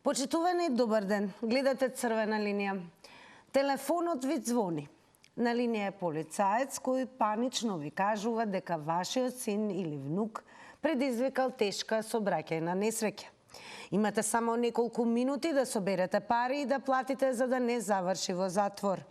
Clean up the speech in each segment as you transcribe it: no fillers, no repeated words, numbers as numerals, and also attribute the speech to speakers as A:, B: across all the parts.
A: Почитувани, добар ден. Гледате Црвена линија. Телефонот ви звони. На линија е полицаец кој панично ви кажува дека вашиот син или внук предизвикал тешка сообраќајна несреќа. Имате само неколку минути да соберете пари и да платите за да не заврши во затвор.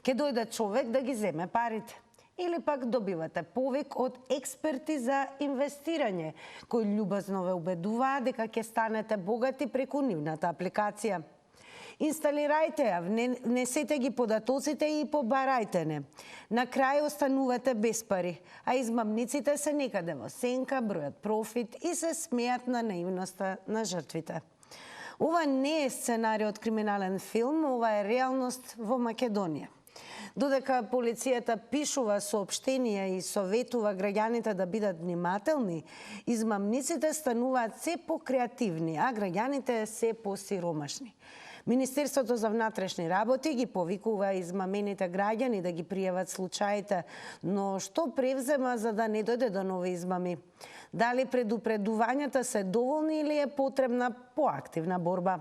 A: Ке дојде човек да ги земе парите. Или пак добивате повик од експерти за инвестирање, кои љубазно ве убедуваа дека ќе станете богати преку нивната апликација. Инсталирајте ја, внесете ги податоците и побарајте не. На крај останувате без пари, а измамниците се некаде во сенка, бројат профит и се смеат на наивноста на жртвите. Ова не е сценарij од криминален филм, ова е реалност во Македонија. Додека полицијата пишува соопштенија и советува граѓаните да бидат внимателни, измамниците стануваат се покреативни, а граѓаните се посиромашни. Министерството за внатрешни работи ги повикува измамените граѓани да ги пријават случаите, но што превзема за да не дојде до нови измами? Дали предупредувањата се доволни или е потребна поактивна борба?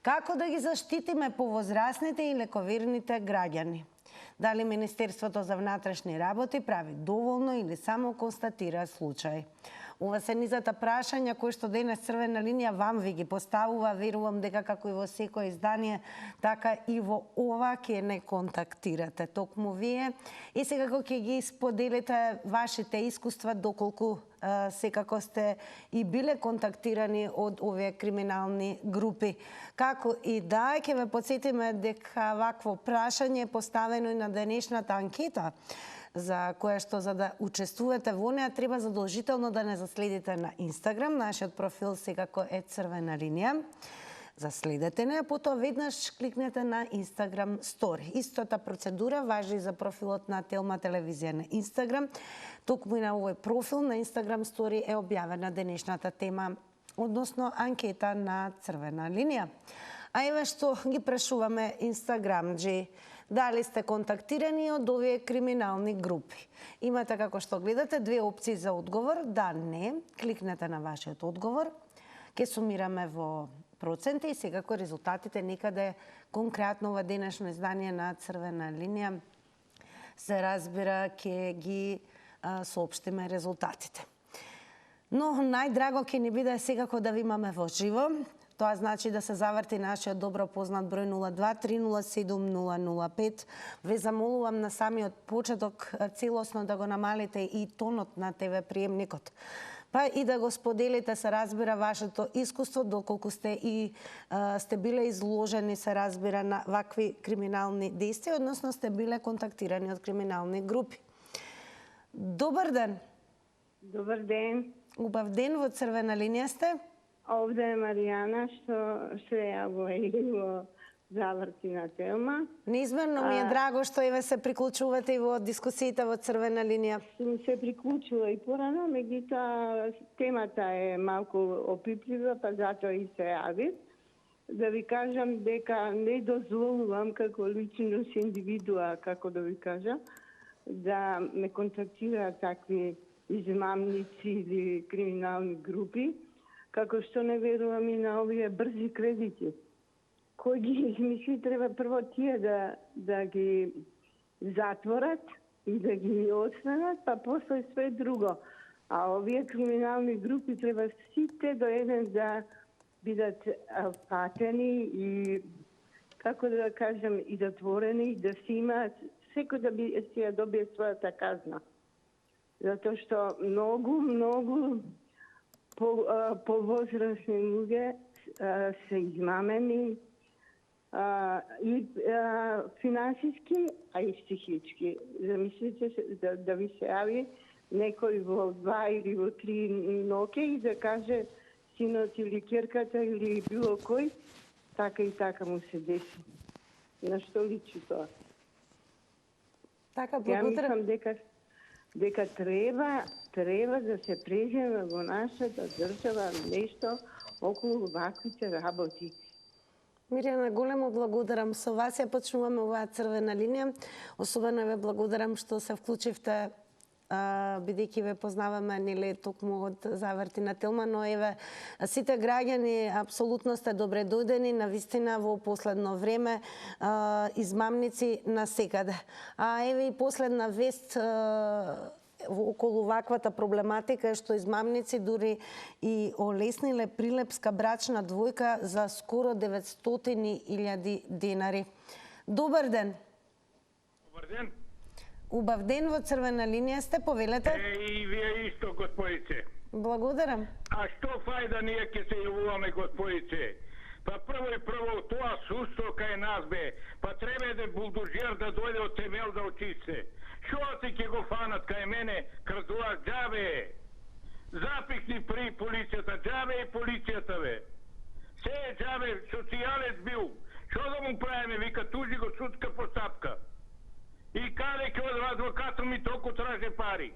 A: Како да ги заштитиме повозрасните и лековерните граѓани? Дали Министерството за внатрешни работи прави доволно или само констатира случај? Ова се низата прашања кои што денес Црвена линија вам ви ги поставува. Верувам дека како и во секој издание, така и во ова ќе не контактирате токму вие и секако ќе ги споделите вашите искуства доколку секако сте и биле контактирани од овие криминални групи. Како и да, ќе ве потсетиме дека вакво прашање е поставено и на денешната анкета, за која што за да учествувате во неа треба задолжително да не заследите на Инстаграм. Нашиот профил секако е Црвена линија. Заследете не, а потоа веднаш кликнете на Инстаграм Стори. Истата процедура важи за профилот на Телма телевизија на Инстаграм. Токму и на овој профил на Инстаграм Стори е објавена денешната тема, односно анкета на Црвена линија. А еве што ги прашуваме инстаграмџи. Дали сте контактирани од овие криминални групи? Имате, како што гледате, две опции за одговор. Да, не. Кликнете на вашиот одговор. Ке сумираме во проценти и секако резултатите некаде конкретно во денешно издание на Црвена линија се разбира ке ги соопштиме резултатите. Но најдраго ќе ни биде секако да ви имаме во живо. Тоа значи да се заврти нашиот добро познат број 02-307-005. Ве замолувам на самиот почеток целосно да го намалите и тонот на ТВ приемникот. Па и да го споделите, се разбира, вашето искуство, доколку сте и сте биле изложени, се разбира, на вакви криминални действија, односно сте биле контактирани од криминални групи. Добар ден!
B: Добар ден!
A: Убав ден, во Црвена линија сте?
B: Овде е Маријана, што се јавува и во заврти на Телма.
A: Неизмерно ми е драго што еве се приклучувате и во дискусиите во Црвена линија.
B: Сум се приклучила и порано, меѓутоа темата е малку опиплива, па затоа и се јавив. Да ви кажам дека не дозволувам како личност индивидуа, како да ви кажа, да ме контактираат такви измамници или криминални групи, како што не верувам и на овие брзи кредити. Кој ги измисли, треба прво тие да ги затворат и да ги освенат, па после све друго. А овие криминални групи треба сите до еден да бидат патени и, како да кажем, и дотворени, да си имаат, секој да си ја добие својата казна. Затоа што многу повозрастни луѓе се измамени и финансиски, а и психички. Замислите да ви се јави некој во 2 или во 3 ноќе и да каже синот или ќерката или било кој, така и така му се деси. На што личи тоа?
A: Така,
B: ја мислам дека треба да се преземе во нашата држава нешто околу ваквите работи.
A: Мирјана, големо благодарам. Со вас ја почнуваме оваа Црвена линија. Особено ве благодарам што се вклучивте бидејќи ве познаваме нели токму од заврти на Телма, но еве сите граѓани апсолутно сте добре дојдени, навистина во последно време измамници насекаде. А еве и последна вест околу ваквата проблематика е што измамници дури и олесниле прилепска брачна двојка за скоро 900.000 денари. Добар ден.
C: Добар ден.
A: Убав ден, во Црвена линија сте, повелете.
C: И вие исто, господице.
A: Благодарам.
C: А што фајда ние ќе се јавуваме, господице? Па прво и прво тоа сусто кај нас бе, па треба да булдожер да дојде од темел да очисти. Шо ти ќе го фанат кај мене, крадува џабе? Записни при полицијата, џабе и полицијата бе. Се е џабе, социјалец бил. Шо да му правиме, вика, тужи го судска постапка. И каде ќе од адвокатот ми толку траже пари.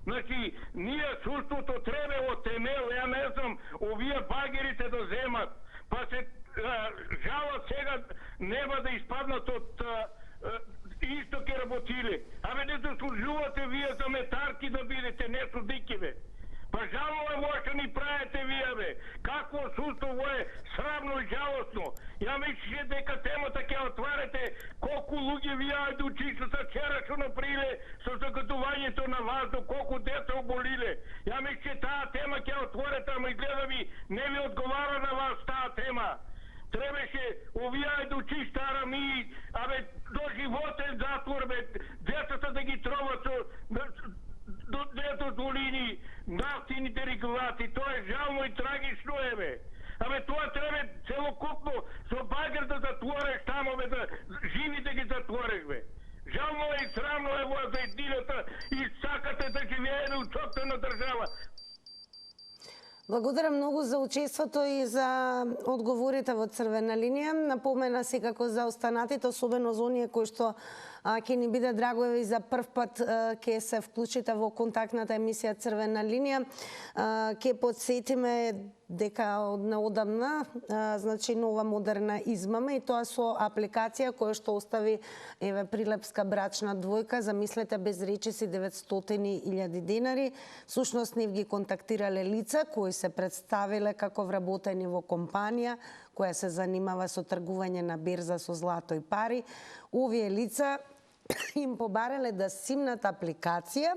C: Значи, ние суството треба од темел, ја не знам, овие багерите да земат, па се жалат сега нема да испаднат од исто ке работиле. Абе не заслужувате вие за метарки да бидете, не судики бе. Па жално е во што ни правите вие бе. Какво судство е срамно и жалостно. Ја мислеше дека темата ќе отварате колку луѓе вие ајде учишата вчерашно наприле со загадувањето на воздух, колку деца оболиле. Ја мислеше таа тема ќе отворите, ама изгледа ви не ви одговара на вас таа тема. Требаше овие ајде учишта арами, абе до животен затвор бе, децата да ги троват со не дозволини нафтините регулации. Тоа е жално и трагично е бе. Абе тоа треба целокупно со багер да затвориш тамо бе, да живи да ги затвориш бе. Жално е и срамно е во заеднината и сакате да живееме у собствена држава.
A: Благодарам многу за учеството и за одговорите во Црвена линија. Напомена секако за останатите, особено за оние кои што ќе ни биде драго и за прв пат ќе се вклучите во контактната емисија Црвена линија. Ќе подсетиме дека од неодамна значи нова модерна измама, и тоа со апликација која што остави еве прилепска брачна двојка, замислете без речиси 900.000 денари. Сушност нив ги контактирале лица кои се представиле како вработени во компанија која се занимава со тргување на берза со злато и пари. Овие лица им побарале да симнат апликација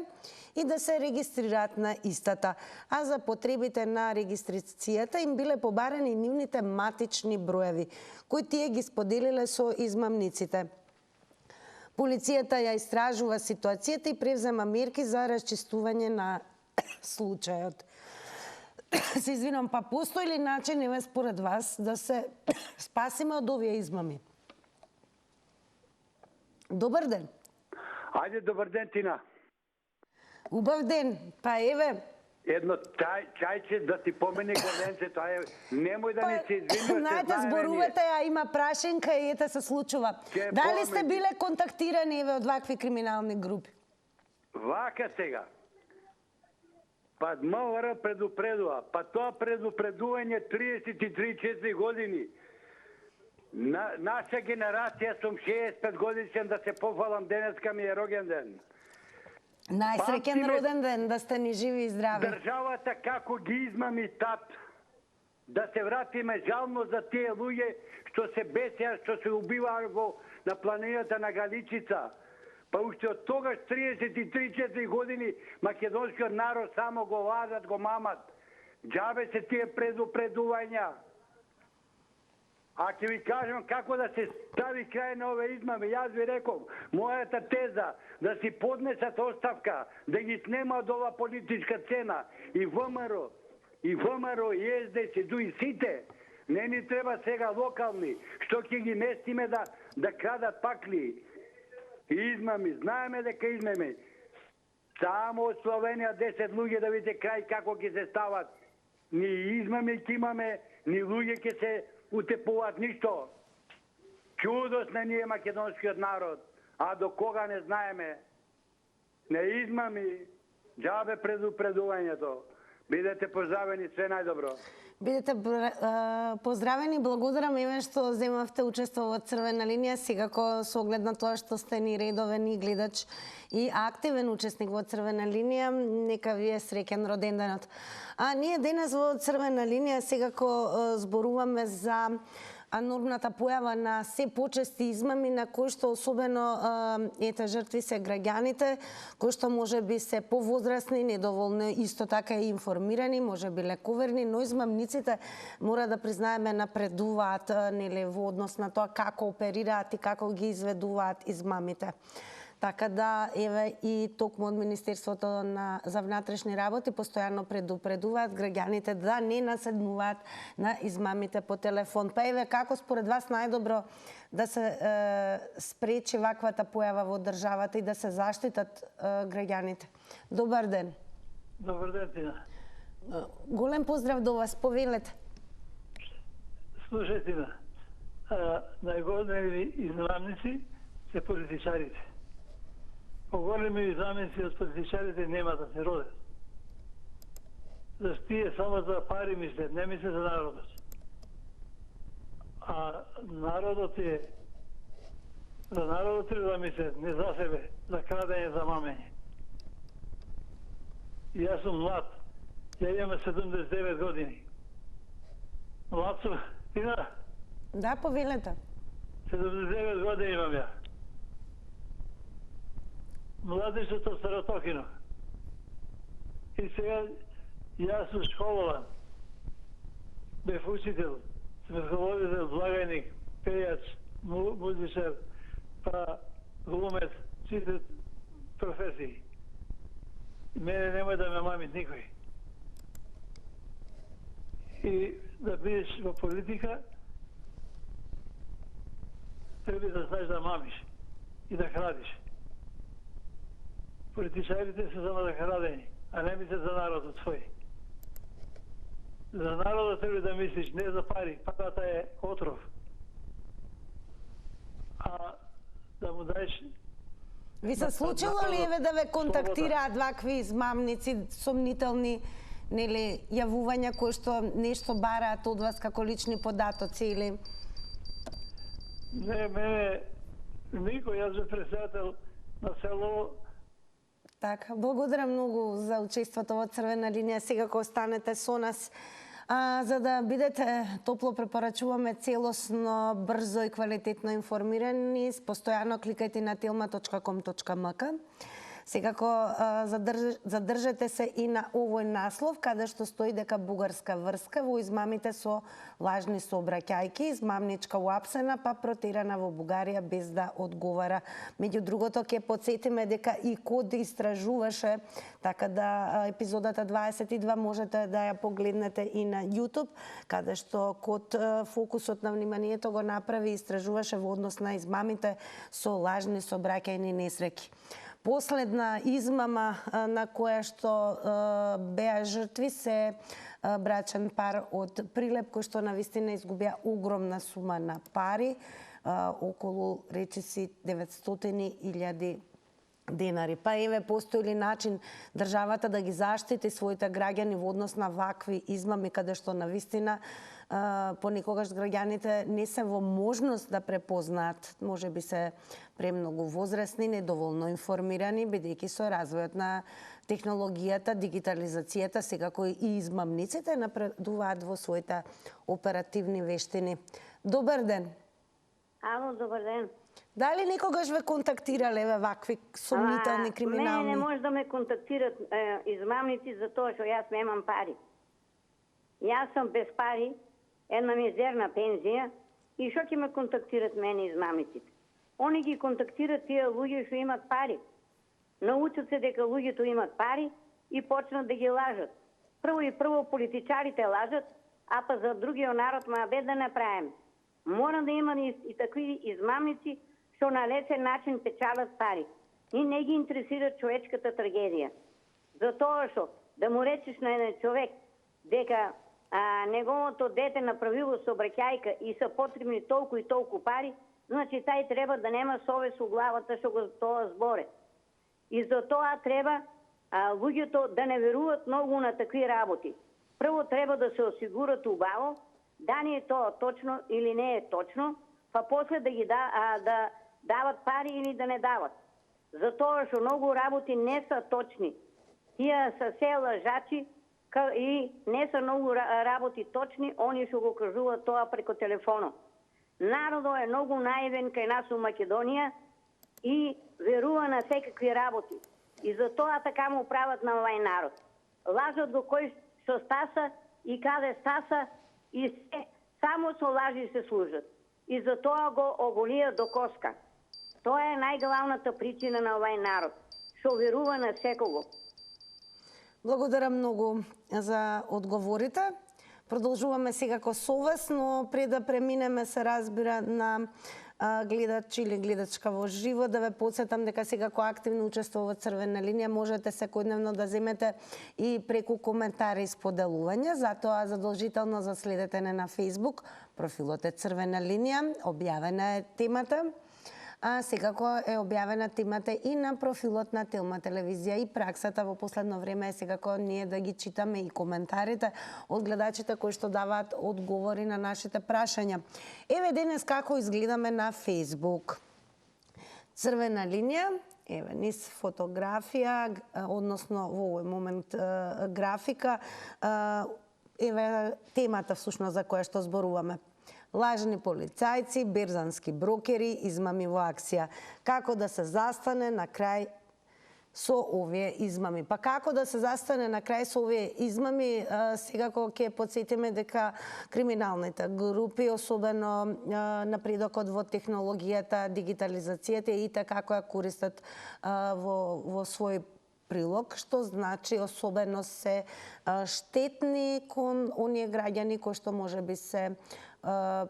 A: и да се регистрираат на истата, а за потребите на регистрацијата им биле побарани нивните матични броеви, кои тие ги споделиле со измамниците. Полицијата ја истражува ситуацијата и превзема мерки за расчистување на случајот. Се извинам, па постои ли начин, еве според вас, да се спасиме од овие измами? Добар ден.
D: Ајде, добар ден, Тина.
A: Убав ден. Па еве,
D: едно чајче да ти помени горденце, тоа е, немој да ни се извинуваш.
A: знаете, зборувате, а има прашенка и ете се случува. Дали сте биле контактирани еве од вакви криминални групи?
D: Вака сега. Па МВР предупредува, па тоа предупредување 33-4 години. Наша генерација, сум 65 годишен, да се пофалам, денеска ми е роѓен ден.
A: Најсреќен роден ден, да сте ни живи и здрави.
D: Државата како ги измами тат. Да се вратиме жално за тие луѓе што се бесеа, што се убиваа на планината на Галичица. Па уште од тогаш 33-4 години македонскиот народ само го лажат, го мамат. Џабе се тие предупредувања. А ќе ви кажам како да се стави крај на ове измами. Јас ви реков, мојата теза да си поднесат оставка, да ги снемат ова политичка цена и ВМРО, и СДС, и сите. Не ни треба сега локални, што ќе ги местиме да крадат пакли. Измами, знаеме дека измами. Само од Словенија 10 луѓе да видите крај како ќе се стават. Ни измами ќе имаме, ни луѓе ќе се утепуваат, ништо. Чудос на ние македонскиот народ, а до кога не знаеме. Не измами, џабе предупредувањето. Бидете поздравени, све најдобро.
A: Бидете поздравени, благодарам еве што земавте учество во Црвена линија, секако со оглед на тоа што сте ни редовен и гледач и активен учесник во Црвена линија, нека ви е среќен роденденот. А ние денес во Црвена линија секако зборуваме за нормната појава на се почести измами на кои што особено жртви се граѓаните, кои што можеби се повозрасни, недоволно исто така и информирани, можеби лековерни, но измамниците мора да признаеме напредуваат нели во однос на тоа како оперираат и како ги изведуваат измамите. Така да, еве и токму од Министерството за внатрешни работи постојано предупредуваат граѓаните да не наседнуваат на измамите по телефон. Па еве, како според вас најдобро да се спречи ваквата појава во државата и да се заштитат граѓаните? Добар ден.
E: Добар ден, Тина.
A: Голем поздрав до вас, повелете.
E: Слушај, Тина, најголеми измамници се политичарите. Поголеми измамници од политичарите нема да се родат. Зашто тие само за пари мислят, не мислят за народот. А народот е... За народот треба да мислят, не за себе, за крадење, за мамење. И јас сум млад, ја имам 79 години. Млад сум, Тина?
A: Да, повелете.
E: 79 години имам ја. Младежето Старотокино. И сега јас сум школован. Бев учител, сметководител, благајник, пејач, музичар, па глумец, сите професии. Мене немој да ме мамит никој. И да бидеш во политика, треба да знаеш да мамиш и да крадиш. Политичарите се само да крадени, а не мислят за народот свој. За народот треба да мислиш, не за пари. Парата е отров. А да му даеш...
A: Ви се случило ли еве да ве контактираат вакви измамници, сомнителни, нели, јавувања кои што нешто бараат од вас како лични податоци или...
E: Не, мене никој, јас бе председател на село.
A: Така, благодарам многу за учеството во Црвена линија. Секако останете со нас. За да бидете, топло препорачуваме целосно, брзо и квалитетно информирани, постојано кликајте на tilma.com.mk. Секако задржете се и на овој наслов, каде што стои дека бугарска врска во измамите со лажни сообраќајки, измамничка уапсена, па протерана во Бугарија без да одговара. Меѓу другото, ќе подсетиме дека и Код истражуваше, така да епизодата 22 можете да ја погледнете и на YouTube, каде што Код фокусот на вниманието го направи и истражуваше во однос на измамите со лажни сообраќајни несреќи. Последна измама на која што беа жртви се брачен пар од Прилеп, кој што навистина изгубија огромна сума на пари, околу речиси 900.000 денари. Па еве, постои ли начин државата да ги заштити своите граѓани во однос на вакви измами, каде што навистина понекогаш граѓаните не се во можност да препознаат, може би се премногу возрастни, недоволно информирани, бидејќи со развојот на технологијата, дигитализацијата, секако и измамниците напредуваат во своите оперативни вештини. Добар ден.
F: Ало, добар ден.
A: Дали некогаш ве контактирале вакви сомнителни криминални?
F: Мене не може да ме контактират измамници за тоа што јас немам пари. Јас сум без пари, една мизерна пензија, и што ќе ме контактират мене измамниците? Они ги контактират тие луѓе што имат пари. Научат се дека луѓето имат пари и почнат да ги лажат. Прво политичарите лажат, а па за другиот народ да направим. Мора да има и такви измамници што на лесен начин печалат пари. И не ги интересира човечката трагедија. Затоа што да му речеш на еден човек дека неговото дете направило сообраќајка и са потребни толку и толку пари, значи тај треба да нема совест у главата што го тоа зборе. И за тоа треба луѓето да не веруваат многу на такви работи. Прво треба да се осигурат убаво, дали е тоа точно или не е точно, па после да ги да дават пари или да не дават. Затоа што многу работи не се точни. Тие се се лажачи и не се многу работи точни, они што го кажуваат тоа преко телефоно. Народот е многу наивен кај нас у Македонија и верува на секакви работи. И затоа така му прават на овај народ. Лажат го кој што стаса и каде стаса и се, само со лажи се служат. И затоа го оголија до коска. Тоа е најглавната причина на овај народ, што верува на секого.
A: Благодарам многу за одговорите. Продолжуваме секако со вас, но пред да преминеме се разбира на гледач или гледачка во живо, да ве подсетам дека секако активно учествува во Црвена линија, можете секојдневно да земете и преку коментари и споделување, затоа задолжително заследете не на Facebook, профилот е Црвена линија, објавена е темата. А секако е објавена темата и на профилот на Телма телевизија и праксата во последно време е секако ние да ги читаме и коментарите од гледачите кои што даваат одговори на нашите прашања. Еве денес како изгледаме на Facebook. Црвена линија, еве низ фотографија, односно во овој момент графика, еве темата всушност за која што зборуваме. Лажни полицајци, берзански брокери, измами во акција. Како да се застане на крај со овие измами? Па како да се застане на крај со овие измами? Секако ќе подсетиме дека криминалните групи, особено напредокот во технологијата, дигитализацијата и така како ја користат во свој прилог, што значи особено се штетни кон оние граѓани кои што можеби се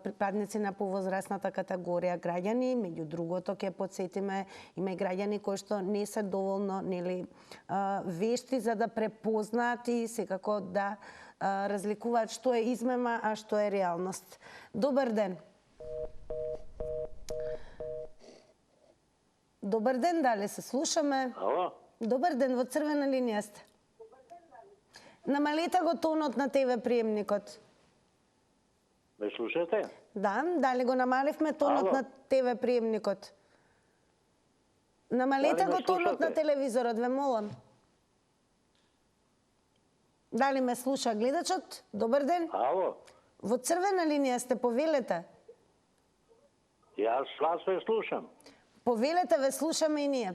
A: припадници на повозрасната категорија граѓани. Меѓу другото ќе подсетиме има и граѓани кои што не се доволно вешти за да препознаат и секако да разликуваат што е измама, а што е реалност. Добар ден. Добар ден, дали се слушаме?
G: Ало?
A: Добар ден, во Црвена линија сте. Намалете го тонот на ТВ приемникот.
G: Ме слушате?
A: Да, дали го намаливме тонот на ТВ приемникот? Намалете го тонот на телевизорот, ве молам. Дали ме слуша гледачот? Добар ден.
G: Ало?
A: Во Црвена линија сте, повелете.
G: Јас вас ве слушам.
A: Повелете, ве слушаме и ние.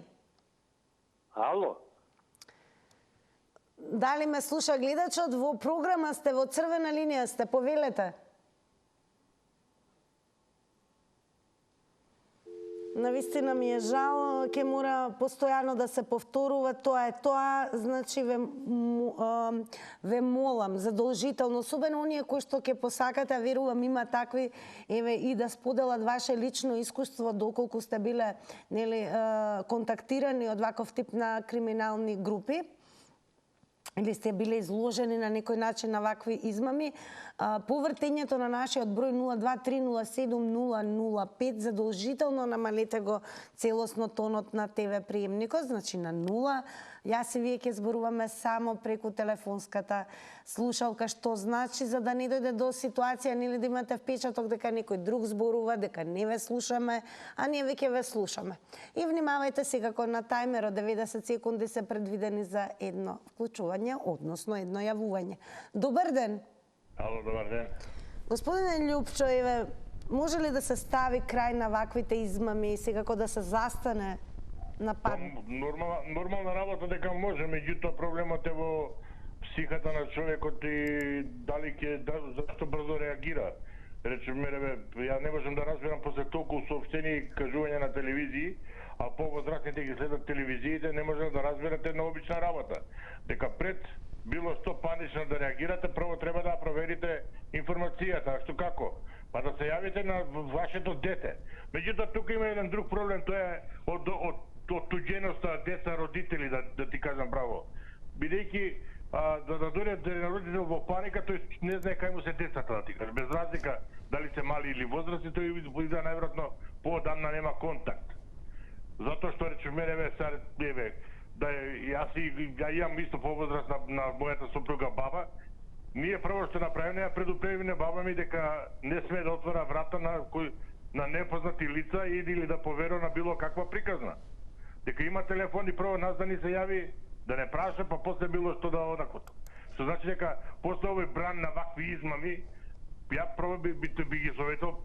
G: Ало?
A: Дали ме слуша гледачот? Во програма сте, во Црвена линија сте, повелете. Навистина ми е жал, ќе мора постојано да се повторува, тоа е тоа, значи ве молам задолжително, особено оние кои што ќе посакате, верувам има такви, еве и да споделат ваше лично искуство доколку сте биле контактирани од ваков тип на криминални групи или сте биле изложени на некој начин на вакви измами, повртењето на нашиот број 023070005, задолжително намалете го целосно тонот на ТВ приемникот, значи на 0. Јас и вие ќе зборуваме само преку телефонската слушалка, што значи за да не дојде до ситуација нели да имате впечаток дека некој друг зборува, дека не ве слушаме, а ние веќе ве слушаме. И внимавајте секако на тајмерот, 90 секунди се предвидени за едно вклучување, односно едно јавување. Добар ден.
C: Ало, добар ден.
A: Господине Љупчо, еве, може ли да се стави крај на ваквите измами и секако да се застане на пат?
C: Нормална работа дека може, меѓутоа проблемот е во психата на човекот и дали зашто брзо реагира. Речеме, ја не можам да разберам после толку соопштени и кажувања на телевизии, а повозрастните ги следат телевизиите, не може да разберете една обична работа. Дека пред било што панично да реагирате, прво треба да проверите информацијата, што како, па да се јавите на вашето дете. Меѓутоа тука има еден друг проблем, тоа е од оттуѓеноста деца родители, да ти кажам право. Бидејќи да дојде родител во паника, тој не знае кај му се децата, да ти кажам. Без разлика дали се мали или возрастни, тој изгледа најверојатно поодамна нема контакт. Затоа што речеме, јас имам исто повозраст на мојата сопруга баба. Ние прво што направиме, ја предупредивме баба ми дека не сме да отвора врата на непознати лица или да поверува на било каква приказна. Дека има телефон и прво нас да ни се јави, да не праша, па после било што да одакот. Што значи дека после овој бран на вакви измами, ја прво би ги советувал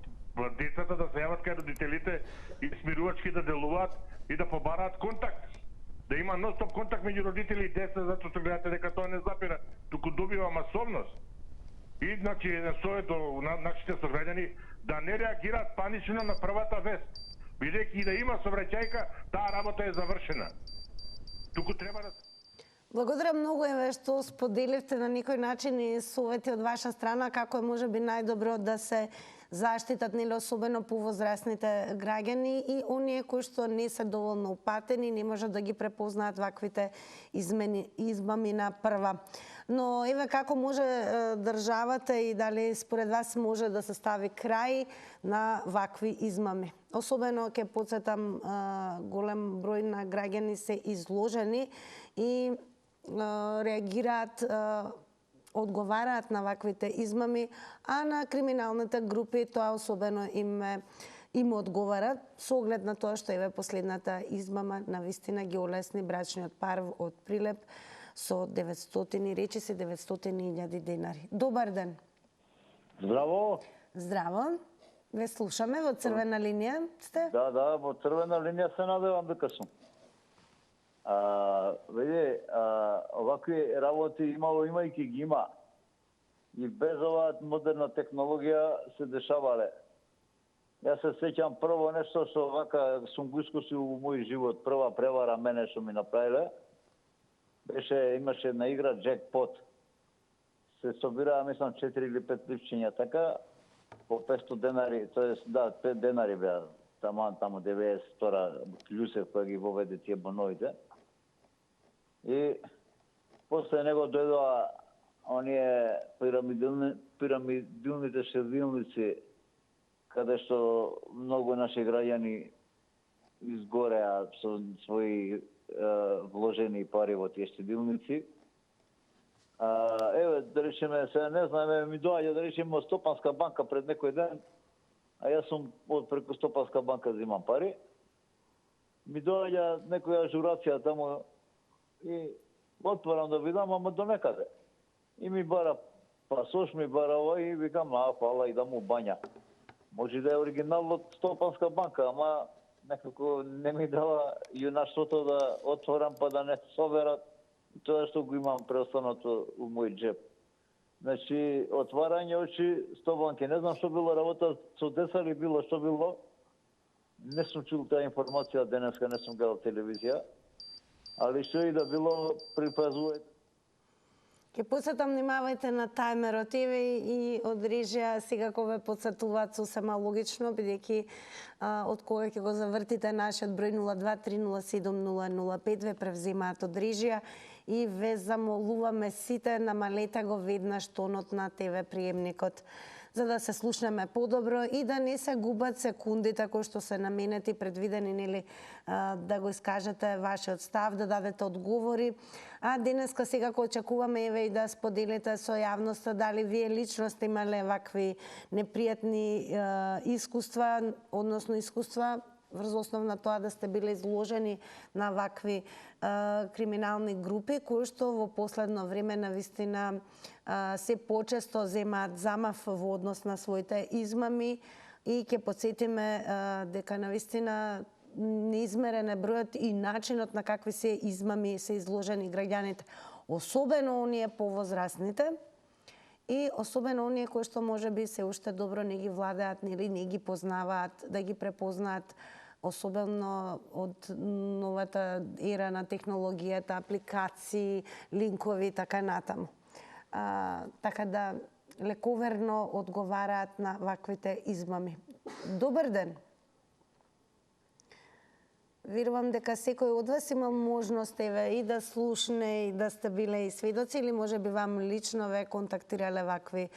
C: децата да се јават кај родителите и смирувачки да делуваат и да побараат контакт. Да има ностоп контакт меѓу родители и деца, затоа што гледате дека тоа не запира, туку добива масовност. И значи совет до нашите сограѓани да не реагираат панично на првата вест. Бидејќи да има сообраќајка, таа работа е завршена. Туку треба да...
A: Благодарам многу еве што споделивте на некој начин и совети од ваша страна како е можеби најдобро да се заштитат нели особено повозрасните граѓани и оние кои што не се доволно упатени, не можат да ги препознаат ваквите измами на прва. Но еве како може државата и дали според вас може да се стави крај на вакви измами? Особено ќе потсетам голем број на граѓани се изложени и реагираат, одговараат на ваквите измами, а на криминалните групи тоа особено им одговарат со оглед на тоа што еве последната измама навистина ги олесни брачниот пар од Прилеп со 900, речи се 900.000 денари. Добар ден.
H: Здраво.
A: Здраво. Ве слушаме, во црвена линија сте?
H: Да, во црвена линија се надевам дека сум. Види, овакви работи имајќи ги има. И без оваа модерна технологија се дешавале. Јас се сеќам прво нешто што вака сум го искусил во мој живот, прва превара мене што ми направиле. Имаше една игра Джекпот. Се собираа, мислам, 4 или 5 липчиња, така, по 500 денари, тоест, да, 5 денари беа, таму 92-ра, Љусев кој ги воведе тие боновите. И после него дојдоа оние пирамидилните шевилници, каде што многу наши граѓани изгореа со своји вложени пари во тие штедилници. Еве, да речеме, сега не знам, ми доаѓа, да речеме, од Стопанска банка пред некој ден, а јас сум од преку Стопанска банка земам пари, ми доаѓа некоја ажурација таму и отворам да видам, ама до некаде. И ми бара пасош, ми бара ова и викам, фала, идам у бања. Може да е оригинал од Стопанска банка, ама некако не ми дава јунаштвото да отворам па да не соверат тоа што го имам преостанато у мој джеп. Значи, отварање очи 100 банки. Не знам што било работа со деца ли било, што било. Не сум чул таа информација денеска, не сум гледал телевизија. Али што и да било, припазувајте.
A: Ке подсетам, внимавајте на тајмерот и од режија сега кога ве подсетуваат сосема логично, бидејќи од кога ќе го завртите нашиот број 023070005 ве превземаат од режија и ве замолуваме сите намалете го веднаш тонот на ТВ приемникот за да се слушнеме подобро и да не се губат секундите кои што се наменети предвидени нели да го искажете вашиот став, да дадете одговори. А денеска секако очекуваме еве и да споделите со јавноста дали вие лично сте имале вакви непријатни искуства, односно искуства врз основ на тоа да сте биле изложени на вакви криминални групи кои што во последно време навистина се почесто земаат замав во однос на своите измами и ќе потсетиме дека навистина неизмерен е бројот и начинот на какви се измами се изложени граѓаните, особено оние повозрасните и особено оние кои што можеби се уште добро не ги владеат или не ги познаваат, да ги препознаат, особено од новата ера на технологијата, апликации, линкови и така натаму. Така да лековерно одговараат на ваквите измами. Добар ден! Верувам дека секој од вас имал можност и да слушне и да сте биле и сведоци или може би вам лично ве контактирале вакви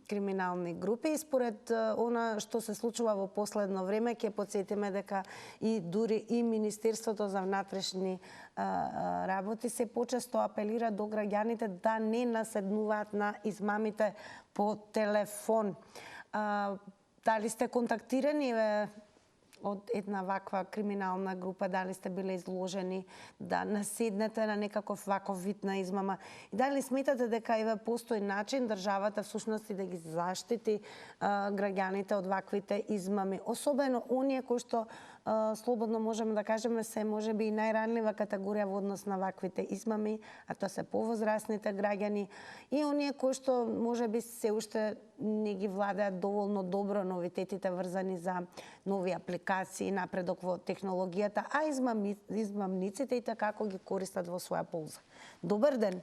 A: криминални групи. И според она што се случува во последно време, ќе потсетиме дека и дури и Министерството за внатрешни работи се почесто апелира до граѓаните да не наседнуваат на измамите по телефон. Дали сте контактирани од една ваква криминална група, дали сте биле изложени да наседнете на некаков ваков вид на измама? И дали сметате дека постои начин државата всушност и да ги заштити граѓаните од ваквите измами? Особено оние кои што слободно можеме да кажеме се можеби и најранлива категорија во однос на ваквите измами, а тоа се повозрасните граѓани и оние кои што можеби се уште не ги владеат доволно добро новитетите врзани за нови апликации, напредок во технологијата, а измамниците и така како ги користат во своја полза. Добар ден.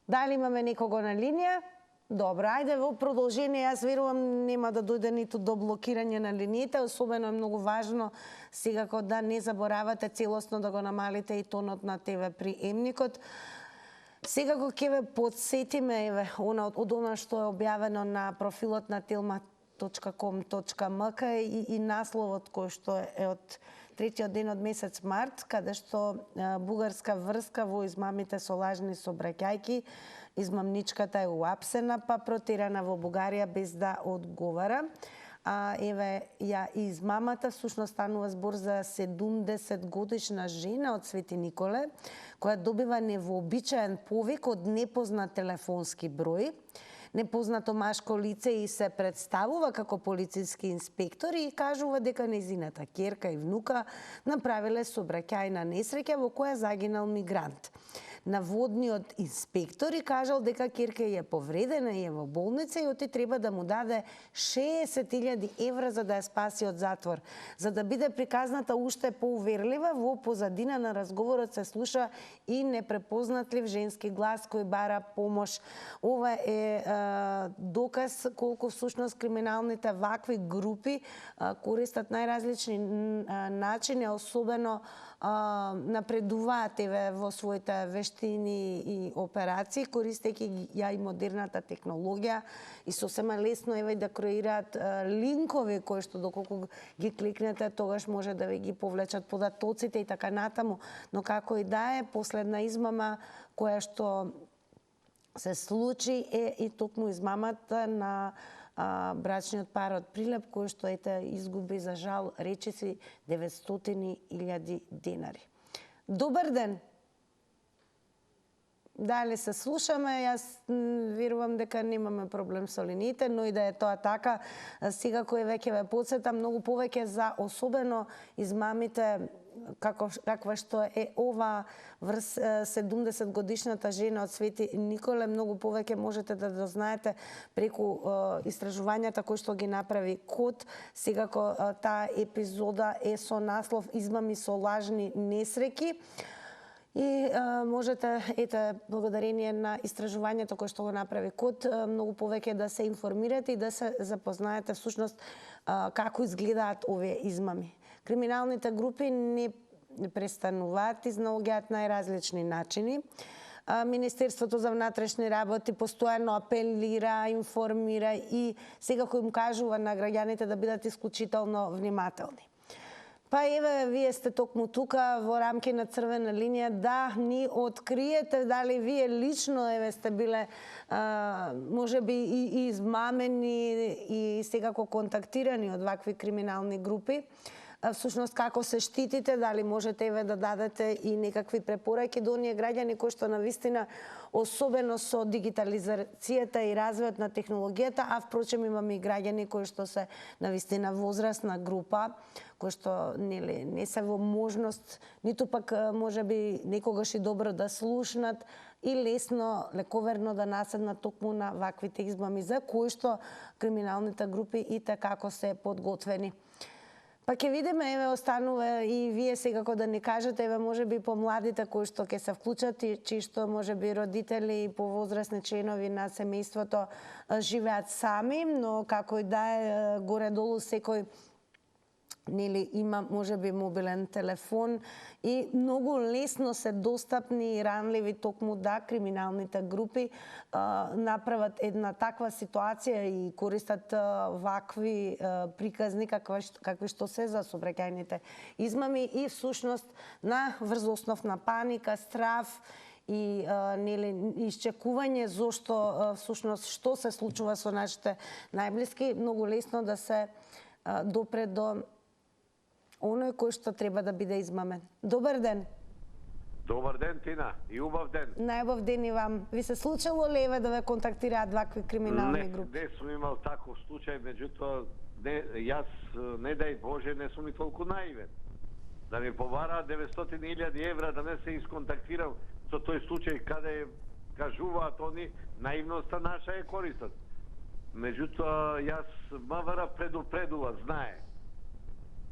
A: Дали имаме некого на линија? Добро, ајде во продолжение, јас верувам нема да дојде ниту до блокирање на линиите, особено е многу важно секако да не заборавате целосно да го намалите и тонот на ТВ приемникот. Секако ќе ве подсетиме од она што е објавено на профилот на telma.com.mk и насловот кој што е од третиот ден од месец март, каде што бугарска врска во измамите со лажни сообраќајки, измамничката е уапсена, па протерана во Бугарија без да одговара. Еве ја измамата, всушност станува збор за 70 годишна жена од Свети Николе, која добива невообичаен повик од непознат телефонски број. Непознато машко лице и се представува како полициски инспектор и кажува дека нејзината ќерка и внука направиле сообраќајна несреќа во која загинал мигрант. Наводниот инспектор и кажал дека ќерка е повредена и е во болница и оти треба да му даде 60.000 евра за да ја спаси од затвор. За да биде приказната уште поуверлива, во позадина на разговорот се слуша и непрепознатлив женски глас кој бара помош. Ова е доказ колку всушност криминалните вакви групи користат најразлични начини, особено напредуваат во своите вештини и операции, користејќи ја и модерната технологија и сосема лесно да креираат линкови кои што доколку ги кликнете, тогаш може да ви ги повлечат податоците и така натаму. Но како и да е, последна измама која што се случи е и токму измамата на брачниот пар од Прилеп, кој што изгуби за жал речиси 900.000 денари. Добар ден. Дали се слушаме? Јас верувам дека немаме проблем со линиите, но и да е тоа така, секако веќе ве подсетам многу повеќе за особено измамите каква што е ова 70 годишната жена од Свети Николе. Многу повеќе можете да дознаете преку истражувањата кои што ги направи КОД. Секако таа епизода е со наслов Измами со лажни несреќи. И можете, благодарение на истражувањето кое што го направи КОД, многу повеќе да се информирате и да се запознаете всушност како изгледаат овие измами. Криминалните групи не престануваат, изнаоѓаат најразлични начини. Министерството за внатрешни работи постојано апелира, информира и секако им кажува на граѓаните да бидат исклучително внимателни. Па еве, вие сте токму тука во рамки на црвена линија да ни откриете дали вие лично сте биле можеби и измамени и секако контактирани од вакви криминални групи. Всушност како се штитите, дали можете да дадете и некакви препораки до оние граѓани кои што навистина, особено со дигитализацијата и развојот на технологијата, а впрочем имаме и граѓани кои што се навистина возрастна група, кои што не се во можност, ниту пак можеби некогаш и добро да слушнат и лесно, лековерно да наседнат токму на ваквите измами за кои што криминалните групи и како се подготвени. Па ќе видиме, останува и вие секако да ни кажете, можеби помладите кои што ќе се вклучат и чии што можеби родители и повозрастни членови на семејството живеат сами, но како и да е, горе-долу секој нели има можеби мобилен телефон и многу лесно се достапни и ранливи токму да криминалните групи направат една таква ситуација и користат вакви приказни какви што се за сообраќајните измами и всушност на врз основ на паника, страф и нели исчекување зошто всушност што се случува со нашите најблиски, многу лесно да се допре до оној кој што треба да биде измамен. Добар ден.
I: Добар ден, Тина, и убав ден.
A: Најубав ден и вам. Ви се случило ли да ве контактираат вакви криминални групи?
I: Не сум имал таков случај, меѓутоа јас не дај Боже не сум и толку наивен. Да ми побараат 900.000 евра да не се исконтактирам со тој случај каде кажуваат они, наивноста наша е користат. Меѓутоа јас МВР предупредува, знае.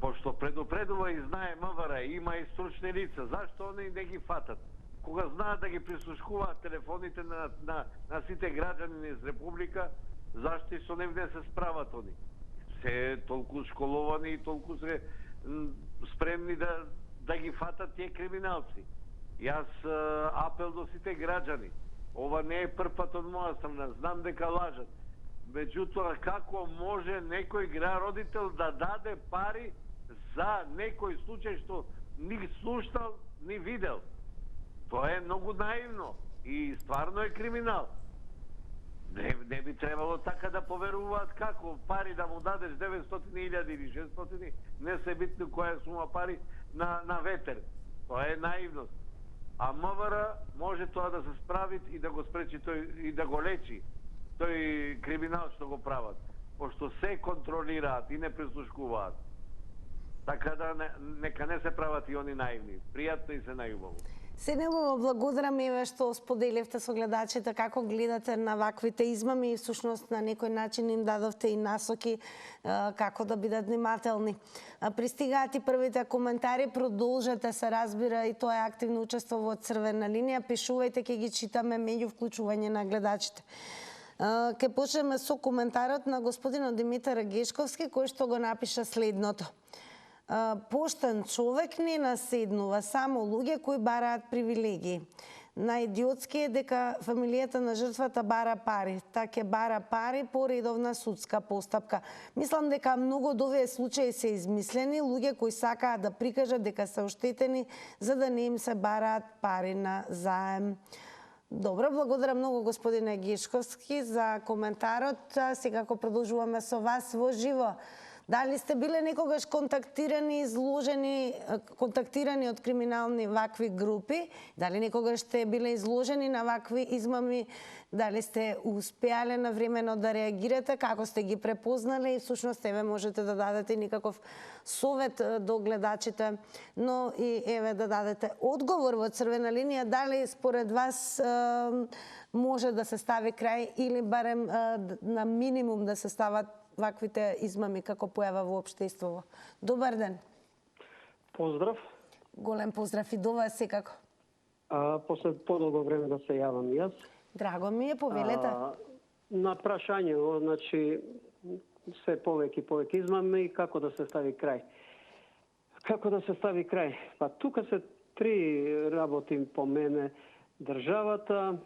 I: Пошто предупредува и знае МВР, има и стручни лица, зашто они не ги фатат? Кога знаат да ги прислушкуваат телефоните на сите граѓани из Република, зашто и со нив не се справат они? Се толку школовани и толку се спремни да ги фатат тие криминалци. Јас апел до сите граѓани. Ова не е прв пат од моја страна, знам дека лажат. Меѓутоа, како може некој родител да даде пари за некој случај што ни слушал, ни видел? Тоа е многу наивно и стварно е криминал. Не би требало така да поверуваат како пари да му дадеш 900.000 или 600, не се битно која сума пари на ветер. Тоа е наивност. А МВР може тоа да се справи и да го спречи тој и да го лечи тој криминал што го прават, пошто се контролираат и не прислушкуваат. Така да нека не се прават и они наивни. Пријатно и се најубаво.
A: Се неубаво, благодарам и ве што споделивте со гледачите како гледате на ваквите измами и всушност на некој начин им дадовте и насоки како да бидат внимателни. Пристигаат и првите коментари, продолжете се разбира и тоа е активно учество во Црвена линија. Пишувајте, ќе ги читаме меѓу вклучување на гледачите. Ке почнеме со коментарот на господинот Димитар Гешковски, кој што го напиша следното. Поштен човек не наседнува само луѓе кои бараат привилегии. Наидиотски е дека фамилијата на жртвата бара пари. Та ќе бара пари по редовна судска постапка. Мислам дека многу од овие случаи се измислени, луѓе кои сакаат да прикажат дека се оштетени за да не им се бараат пари на заем. Добро, благодарам многу господине Гешковски за коментарот. Секако продолжуваме со вас во живо. Дали сте биле некогаш контактирани од криминални вакви групи? Дали некогаш сте биле изложени на вакви измами? Дали сте успеале навремено да реагирате? Како сте ги препознали? И всушност еве можете да дадете никаков совет до гледачите, но и еве да дадете одговор во Црвена линија. Дали според вас може да се стави крај или барем на минимум да се стават ваквите измами како појава во општеството? Добар ден.
J: Поздрав.
A: Голем поздрав и до вас секако.
J: После подолго време да се јавам јас.
A: Драго ми е, повелете.
J: На прашање, значи, се повеќе измами и како да се стави крај. Како да се стави крај? Па тука се три работи по мене. Државата,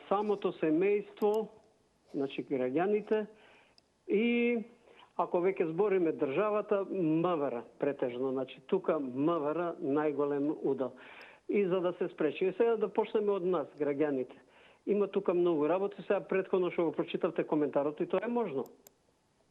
J: самото семејство, значи граѓаните, и ако веќе збориме државата, МВР претежно, значи тука МВР најголем удел. И за да се спречи, сега да почнеме од нас, граѓаните. Има тука многу работи, сега претходно што го прочитавте коментарот и тоа е можно.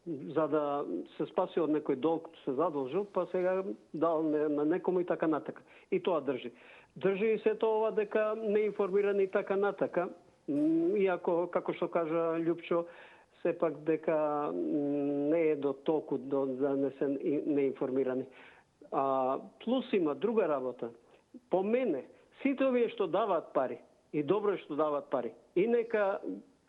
J: За да се спаси од некој долг, се задолжил, па сега дал на некому и така натака. И тоа држи. Држи и сето ова дека неинформирани и така натака, иако, како што кажа Лјупчо, сепак дека не е до толку да не се неинформирани. Плюс има друга работа. По мене, сите овие што даваат пари, и добро е што даваат пари, и нека,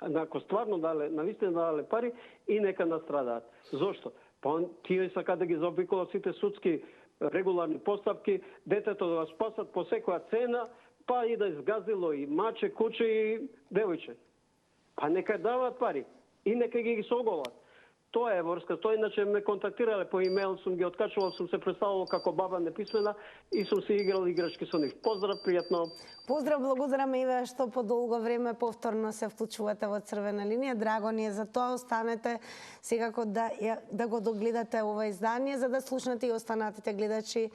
J: ако стварно навистина давале пари, и нека настрадаат. Зошто? Па тие сака да ги заобиколат сите судски регуларни постапки, детето да го спасат по секоја цена, па и да изгазило и маче, куче и девојче. Па нека даваат пари и нека ги соголат. Тоа е врска. Тоа иначе ме контактирале по имейл, сум ги откачувал, сум се представувал како баба неписмена и сум се играл играчки со нив. Поздрав, пријатно.
A: Поздрав, благодарам и ве што по долго време повторно се вклучувате во Црвена линија. Драго ни е за тоа. Останете секако да го догледате ова издание, за да слушнете и останатите гледачи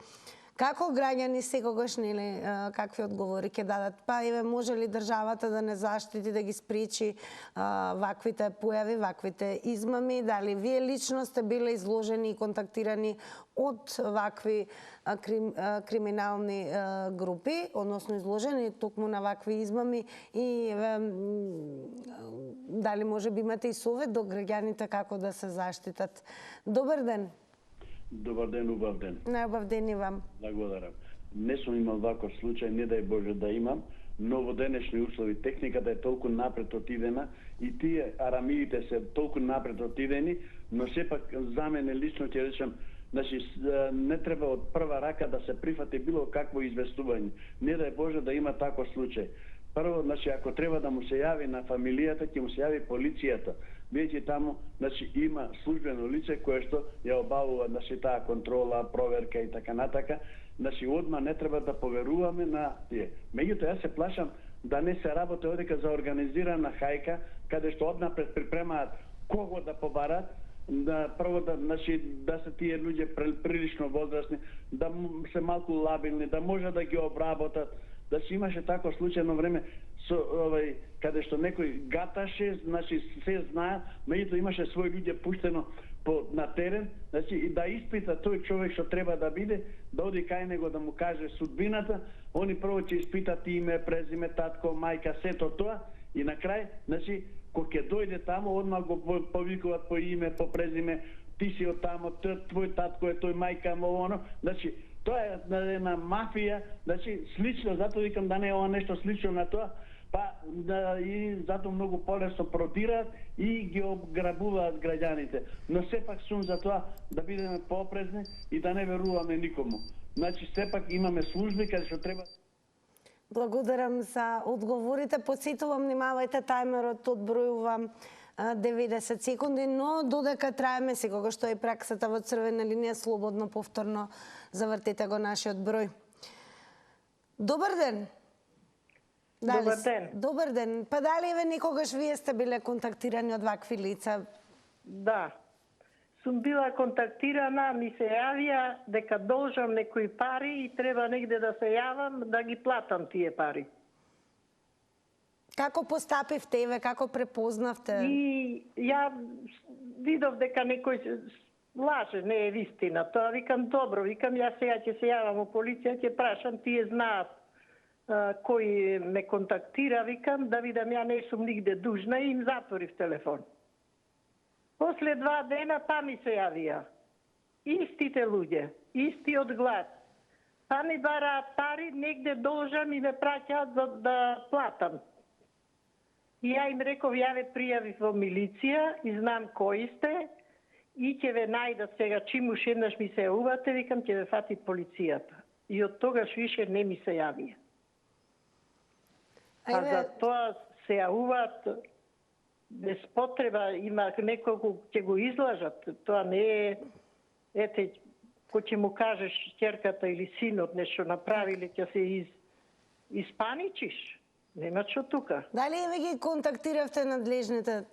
A: како граѓани секогаш нели какви одговори ќе дадат. Па еве, може ли државата да не заштити, да ги спречи ваквите појави, ваквите измами? Дали вие лично сте биле изложени и контактирани од вакви криминални групи, односно изложени токму на вакви измами, и дали може би имате и совет до граѓаните како да се заштитат? Добар ден.
K: Добар ден, убав ден.
A: Најубав ден и вам.
K: Благодарам. Не сум имал ваков случај, не дај Боже да имам, но во денешни услови техниката е толку напред отидена и тие арамиите се толку напред отидени, но сепак за мене лично ќе речам, значи не треба од прва рака да се прифати било какво известување. Не дај Боже да има таков случај. Прво, значи, ако треба да му се јави на фамилијата, ќе му се јави полицијата. Веќе таму, значи, има службено лице кое што ја обавува, значи, таа контрола, проверка и така натака. Значи, одма не треба да поверуваме на тие. Меѓутоа, јас се плашам да не се работи одека за организирана хајка, каде што однапред припремаат кого да побарат, да прво да, значи, да се тие луѓе прилично возрастни, да се малку лабилни, да може да ги обработат. Да си имаше таков случај на време со каде што некој гаташе, значи се знае, меѓутоа имаше своји луѓе пуштено на терен, значи и да испита тој човек што треба да биде, да оди кај него да му каже судбината, они прво ќе испитат име, презиме, татко, мајка, сето тоа и на крај, значи кога ќе дојде таму, одма го повикуваат по име, по презиме, ти си од таму, твој татко е тој, мајка му оно, значи тоа е една мафија, значи слично, затоа викам да не е ова нешто слично на тоа, па и затоа многу полесно продираат и ги ограбуваат граѓаните. Но сепак сум за тоа да бидеме поопрезни и да не веруваме никому. Значи сепак имаме служби каде што треба.
A: Благодарам за одговорите. Подсетувам, внимавајте, тајмерот одбројувам 90 секунди, но додека траеме, секогаш што е праксата во Црвена линија, слободно повторно завртете го нашиот број. Добар ден.
L: Добар ден.
A: Добар ден. Па дали еве некогаш вие сте биле контактирани од вакви лица?
L: Да. Сум била контактирана, ми се јавија дека должам некои пари и треба негде да се јавам да ги платам тие пари.
A: Како постапивте, еве, како препознавте?
L: И ја видов дека некој лаже, не е вистина. Тоа викам, добро, викам, јас сега ќе се јавам во полиција, ќе прашам, тие знаат кој ме контактира, викам, да видам, ја не сум нигде дужна и им затворив телефон. После 2 дена па ми се јавија. Истите луѓе, истиот глас. Па ми бараат пари, негде должам и ме праќаат за да платам. И ја им реков, ја ве пријавив во милиција и знам кои сте и ќе ве најдат сега, чим уж еднаш ми се јавувате, викам, ќе ве фати полицијата. И од тогаш више не ми се јавија. А за тоа се јавуваат без потреба, има неколку ќе го излажат. Тоа не е, ете, кој ќе му кажеш ќерката или синот нешто направиле, ќе се испаничиш. Нема што тука.
A: Дали ве ги контактиравте надлежните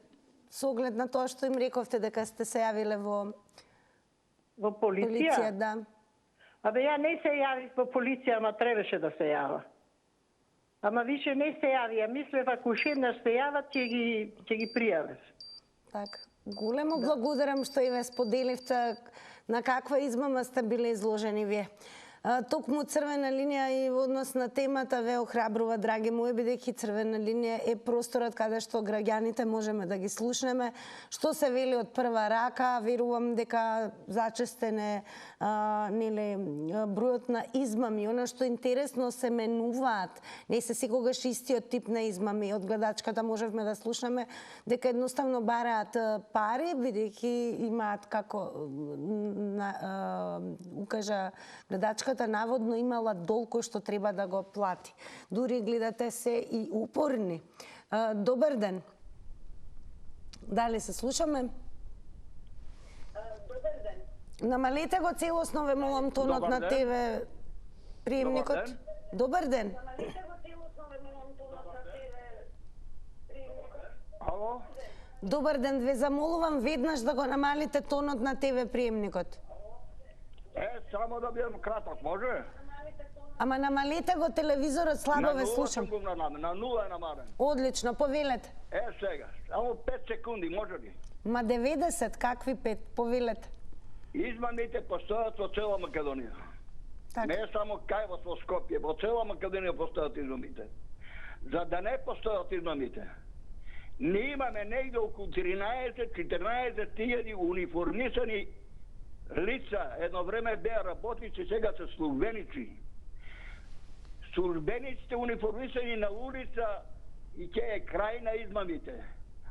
A: со оглед на тоа што им рековте дека сте се јавиле
L: во полиција?
A: Да.
L: Абе, ја не се јавив во полиција, ама требаше да се јава. Ама више не се јави, ја мислев ако уште еднаш се јават, ќе ги пријавев.
A: Така. Големо благодарам што и ве споделивте на каква измама сте биле изложени вие. Токму Црвена линија и во однос на темата ве охрабрува, драги мои, бидејќи Црвена линија е просторот каде што граѓаните можеме да ги слушнеме, што се вели од прва рака. Верувам дека зачестен е бројот на измами, она што интересно се менуваат. Не се секогаш истиот тип на измами. Од гледачката можевме да слушнеме дека едноставно бараат пари, бидејќи имаат, како укажа гледачката, наводно имала долг кој што треба да го плати. Дури гледате се и упорни. Добар ден. Дали се слушаме? Намалете го целосно, ве молам, тонот
M: Добар
A: на
M: ден.
A: ТВ приемникот.
M: Добар ден.
A: Добар ден.
M: Ало?
A: Добар ден, ве замолувам веднаш да го намалите тонот на ТВ приемникот.
M: Само да бидам краток, може?
A: Ама намалете го телевизорот, слабо ве слушам.
M: На 0 съм го намален, на 0 е намален.
A: Одлично, повелете.
M: Сега, само 5 секунди, може ли?
A: Ма 90, какви 5? Повелете.
M: Измамите постојат во цела Македонија. Не е само кај во Скопје, во цела Македонија постојат измамите. За да не постојат измамите, ние имаме негде околу 13-14 тијади униформисани лица. Едно време беа работници, сега се службеници. Службениците униформисани на улица и ќе е крај на измамите.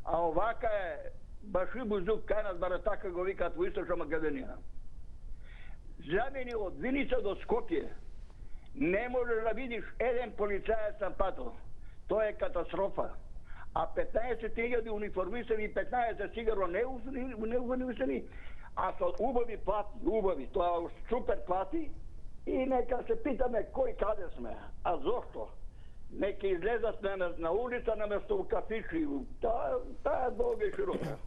M: А овака е баши буздук, кај нас баре така го викаат во Источна Македонија. Замени од Виница до Скопје не можеш да видиш еден полицаец на пато. Тоа е катастрофа. А 15.000 униформисани, 15 сигурно не униформисани, а со убави плати, убави, тоа е супер плати. И нека се питаме кој каде сме, а зошто? Нека излезат на улица наместо у кафичи. Таа е долга и широка.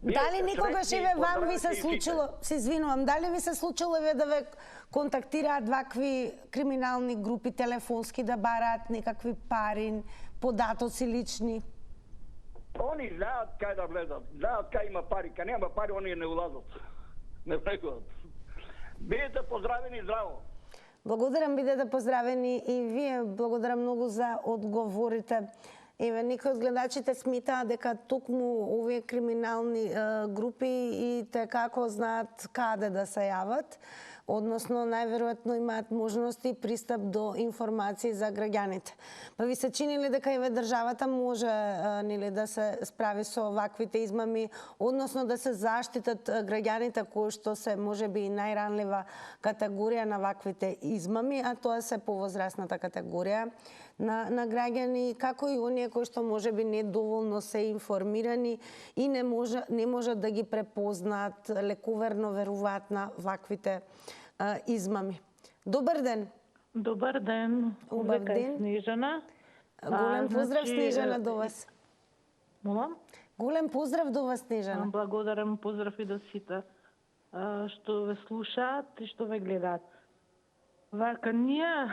A: Дали никогаш еве вам ви се случило, се извинувам, дали ви се случило еве да ве контактираат вакви криминални групи телефонски да бараат некакви пари, податоци лични?
M: Они знаат кај да влезат, знаат кај има пари, кај нема пари они не улазат. Не влегуват. Бидете поздравени здраво.
A: Благодарам, бидете поздравени и вие. Благодарам многу за одговорите. Еве, некои од гледачите сметаат дека токму овие криминални групи и те како знаат каде да се јават, односно најверојатно имаат можности и пристап до информации за граѓаните. Па ви се чини ли дека еве државата може нели да се справи со ваквите измами, односно да се заштитат граѓаните кои што се можеби и најранлива категорија на ваквите измами, а тоа се повозрасната категорија на граѓани, како и оние кои што можеби недоволно се информирани и не можат да ги препознаат, лековерно веруваат на ваквите измами. Добар ден.
N: Добар ден.
A: Убав ден.
N: Снежана.
A: Голем поздрав, Снежана, до вас.
N: Молам?
A: Голем поздрав до вас, Снежана.
N: Благодарам, поздрав и до сите што ве слушаат и што ве гледаат. Вака, ние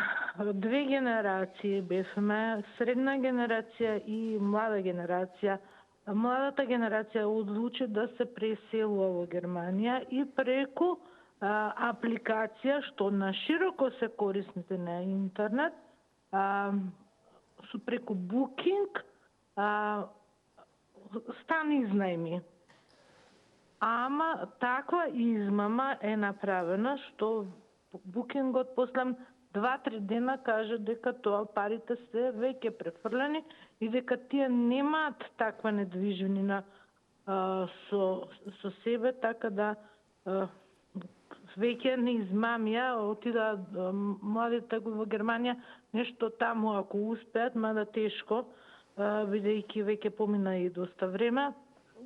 N: две генерации бевме, средна генерација и млада генерација. Младата генерација одлучи да се преселува во Германија и преку апликација што на широко се користите на интернет, со преку Booking, стан изнајми. Ама таква измама е направена што Букингот после 2-3 дена каже дека тоа парите се веќе префрлени и дека тие немаат таква недвижнина со себе, така да веќе не измамија, отида младите во Германија, нешто таму ако успеат, мада тешко, бидејќи веќе помина и доста време.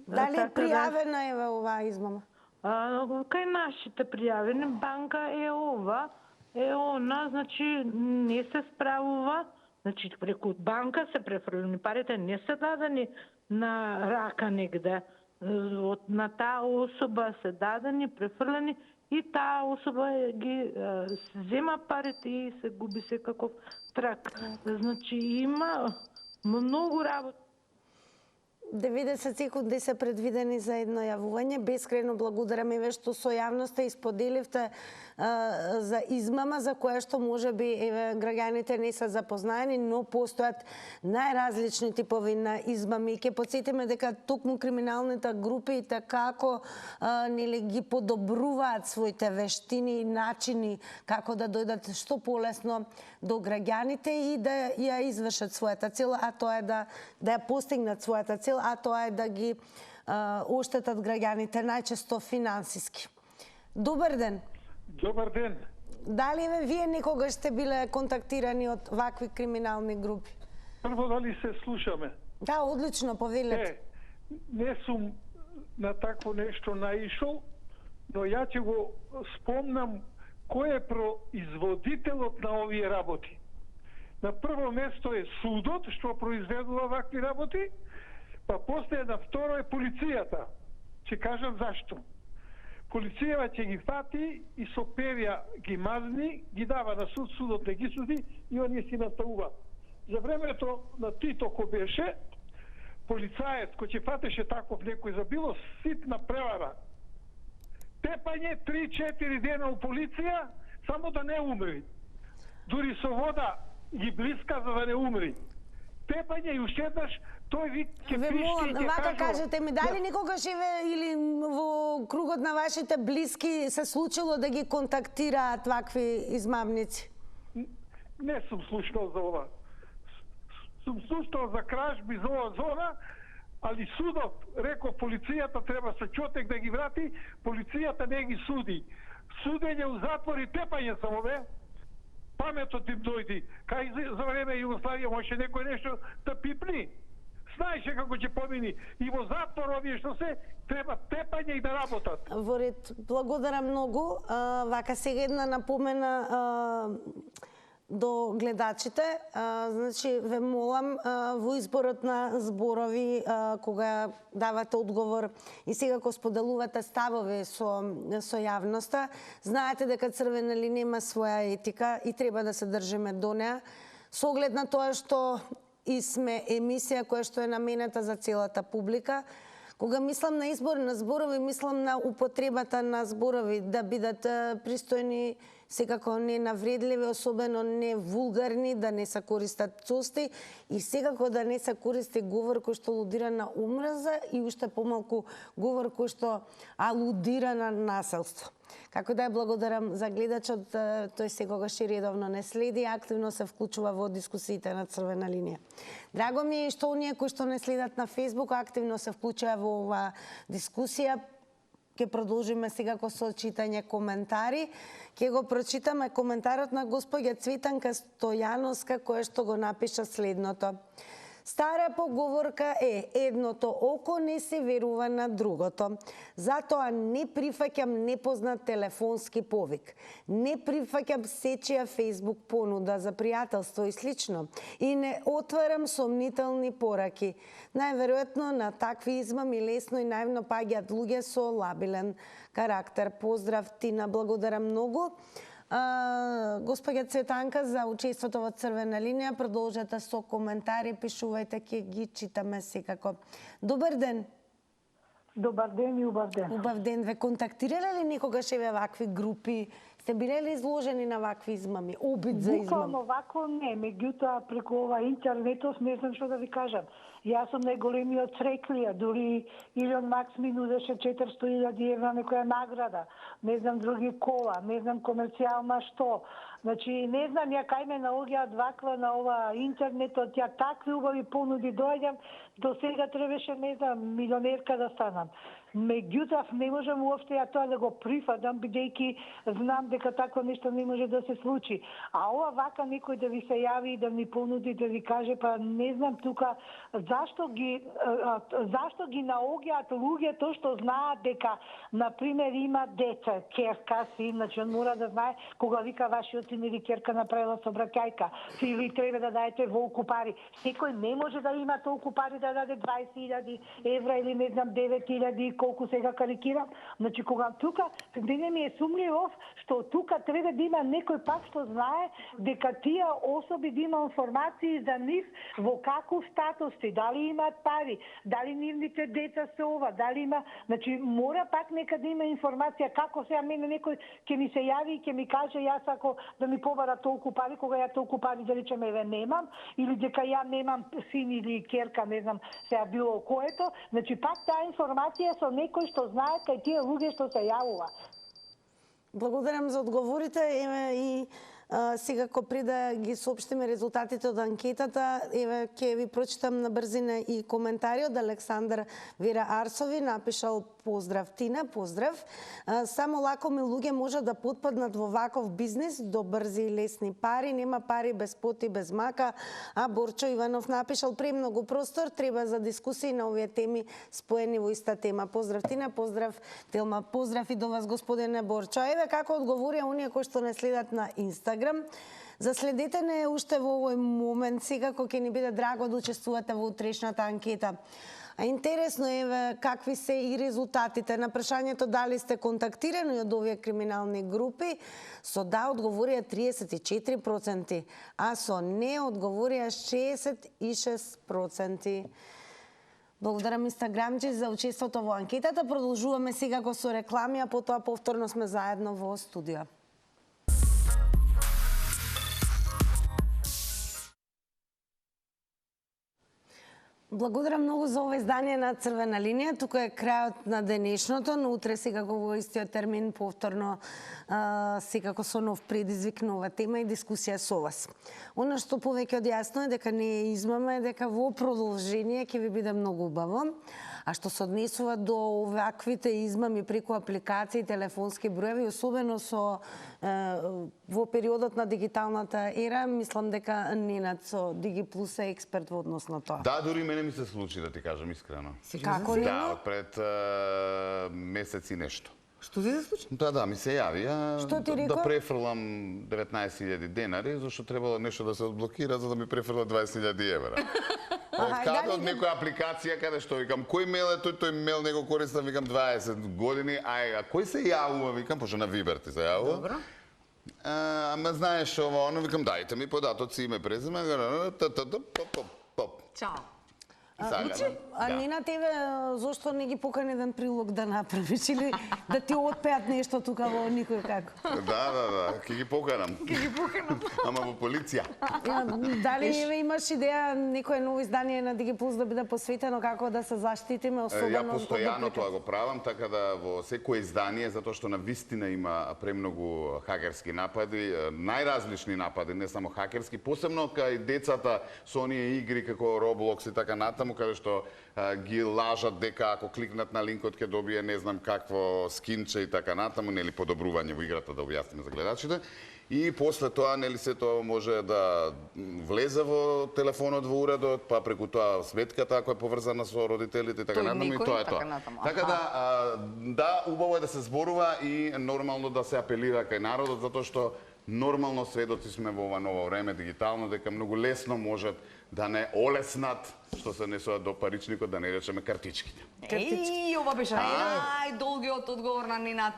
A: Дали е пријавена е оваа измама?
N: Кај нашите пријавени банка е ова, е она, значи не се справува, значи преку банка се префрлени парите, не се дадени на рака негде. На таа особа се дадени, префрлени и таа особа ги зема парите и се губи секаков трак. Значи има многу работа.
A: 90 секунди се предвидени за едно јавување. Бескрајно благодарам еве што со јавноста исподеливте за измама за која што можеби еве граѓаните не се запознаени, но постојат најразлични типови на измами. Ке потсетиме дека токму криминалните групи како нели ги подобруваат своите вештини и начини како да дојдат што полесно до граѓаните и да ја извршат својата цел, а тоа е да ја постигнат својата цел, а тоа е да ги оштетат граѓаните, најчесто финансиски. Добар ден.
O: Добар ден.
A: Дали вие некогаш сте биле контактирани од вакви криминални групи?
O: Прво, дали се слушаме?
A: Да, одлично, повелете.
O: Не сум на такво нешто наишол, но ја ќе го спомнам кој е производителот на овие работи. На прво место е судот, што произведува вакви работи, па после на второ е полицијата. Ќе кажам зашто. Полицијава ќе ги фати и со перја ги мазни, ги дава на суд, судот не ги суди и оние си наставува. За времето на Тито кој беше, полицаец кој ќе фатеше таков некој за било ситна превара, тепање 3-4 дена у полиција, само да не умри. Дури со вода ги блиска за да не умри. Тепање и уште еднаш тој вик ќе пишти и ќе
A: вака кажете ми, дали никогаш или во кругот на вашите блиски се случило да ги контактираат вакви измамници?
O: Не сум слушнал за ова. Сум слушнал за кражби за ова зона, али судот рекол полицијата треба со чотек да ги врати, полицијата не ги суди. Судење у затвор и тепање само бе. Паметот им дојди. Кај за време Југославија може некој нешто да пипни. Знаеше како ќе помини. И во затвор овие што се треба тепање и да работат.
A: Во ред, благодарам многу. Вака сега една напомена до гледачите. Значи, ве молам во изборот на зборови, кога давате одговор и сега кога споделувате ставови со јавноста, знаете дека Црвена линија има своја етика и треба да се држиме до неа, со оглед на тоа што и сме емисија која што е наменета за целата публика. Кога мислам на избор на зборови, мислам на употребата на зборови да бидат пристојни, секако не навредливи, особено не вулгарни, да не се користат цости и секако да не се користи говор кој што алудира на омраза и уште помалку говор кој што алудира на насилство. Како да ја благодарам за гледачот, тој секогаш и редовно не следи, активно се вклучува во дискусиите на Црвена линија. Драго ми е што оние кои што не следат на Facebook активно се вклучува во ова дискусија. Ке продолжиме сега со читање коментари. Ке го прочитаме коментарот на господја Цветанка Стојановска, која што го напиша следното. Стара поговорка е, едното око не се верува на другото. Затоа не прифаќам непознат телефонски повик. Не прифаќам сечија Facebook понуда за пријателство и слично. И не отварам сомнителни пораки. Најверојатно на такви измами лесно и наивно паѓаат луѓе со лабилен карактер. Поздрав, Тина, благодарам многу. Господја Цветанка за учеството во Црвена линија. Продолжете со коментари, пишувајте, ќе ги читаме секако. Добар ден.
P: Добар ден и убав ден.
A: Убав ден. Ве контактирале ли некогаш еве вакви групи? Сте биле ли изложени на вакви измами? Обид за измам?
P: Буквално вако не, меѓутоа преку ова интернетот не знам што да ви кажам. Јас сум најголемиот цреклија, дури Илон Макс ми нудеше 400.000 евра некоја награда. Не знам други кола, не знам комерцијална што. Значи, не знам ја кај ме наоѓаат ваква на ова интернетот, ја такви убави понуди доаѓам, до сега требаше, не знам, милионерка да станам. Меѓутоа, не можам уопште ја тоа да го прифатам, бидејќи знам дека такво нешто не може да се случи. А ова вака некој да ви се јави и да ми понуди, да ви каже, па не знам тука, зашто ги наоѓаат луѓето што знаат дека, например, има деца, керка, син, значи он мора да знае кога вика вашиот син или керка направила собраќајка, или треба да даете волку пари. Секој не може да има толку пари да даде 20.000 евра или не знам 9.000, колку сега карикирам. Значи, кога тука, мене ми е сумливо што тука треба да има некој пак што знае дека тие особи да има информации за нив во каков статус си, дали имаат пари, дали нивните деца се ова, дали има, значи мора пак нека да има информација како сега мене некој ќе ми се јави и ќе ми каже јас ако да ми побара толку пари, кога ја толку пари да речеме еве немам, или дека ја немам син или керка, не знам сега било което, значи пак таа информација со некој што знае кај тие луѓе што се јавува.
A: Благодарам за одговорите и Секако при да ги соопштиме резултатите од анкетата, еве ќе ви прочитам на брзина и коментари од Александар Вера Арсови, напишал: поздрав Тина, поздрав. Само лакоми луѓе може да потпаднат во ваков бизнис до брзи и лесни пари, нема пари без пот и без мака. А Борчо Иванов напишал: премногу простор треба за дискусии на овие теми споени во иста тема. Поздрав Тина, поздрав Телма, поздрав и до вас господине Борчо. Еве како одговорија оние кои што не следат на Инстаграм. Заследете не уште во овој момент, секако ќе ни биде драго да учествувате во утрешната анкета. А интересно е какви се и резултатите на прашањето дали сте контактирани од овие криминални групи. Со да одговорија 34%, а со не одговорија 66%. Благодарам Инстаграмчи за учеството во анкетата. Продолжуваме сега со реклами, а потоа повторно сме заедно во студио. Благодарам многу за ова издание на Црвена линија. Тука е крајот на денешното, но утре секако во истиот термин повторно секако со нов предизвик, нова тема и дискусија со вас. Она што повеќе од јасно е дека не е измама, е дека во продолжение ќе ви биде многу убаво. А што се однесува до оваквите измами преку апликации, телефонски броеви, особено со во периодот на дигиталната ера, мислам дека Ненад со DigiPlus е експерт во однос на тоа.
Q: Да, дури мене ми се случи, да ти кажам искрено.
A: Како не?
Q: Да, пред месец и нешто.
A: Што ти се случи?
Q: Да, ми се јави.
A: Што ти рекол?
Q: Да префрлам 19.000 денари, зашто требало нешто да се одблокира за да ми префрла 20.000 евра. Од каде, од некоја апликација каде што викам, кој мел е тој мел него користам, викам 20 години, а кој се јавува, викам, пошто на Вибер ти се јавува.
A: Добро.
Q: Ама знаеш ова, оно, викам, дајте ми податоци, име, презиме,
R: Чао.
A: А Нина, тебе зошто не ги покани еден прилог да направиш или да ти отпеат нешто тука во никој како?
Q: Да, ќе ги поканам. Ама во полиција.
A: Дали имаш идеја некое ново издание на DigiPlus да биде посветено како да се заштитиме особено?
Q: Ја постојано тоа го правам, така да во секое издание, затоа што на вистина има премногу хакерски напади, најразлични напади, не само хакерски, посебно кај децата со оние игри како Roblox и така натаму, каде што ги лажат дека ако кликнат на линкот ќе добие не знам какво скинче и така натаму, нели подобрување во играта, да објасниме за гледачите. И после тоа, нели, сето може да влезе во телефонот во уредот, па преку тоа сметката ако е поврзана со родителите и така натаму, и тоа е тоа. Така да, убаво е да се зборува и нормално да се апелира кај народот, затоа што нормално сведоци сме во ова ново време, дигитално, дека многу лесно можат да не олеснат, што се несуваат до паричникот, да не речеме картичките.
R: Ова беше најдолгиот одговор на Ненад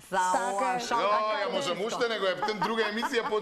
R: за ова
Q: шалка. Ја можам уште, него е друга емисија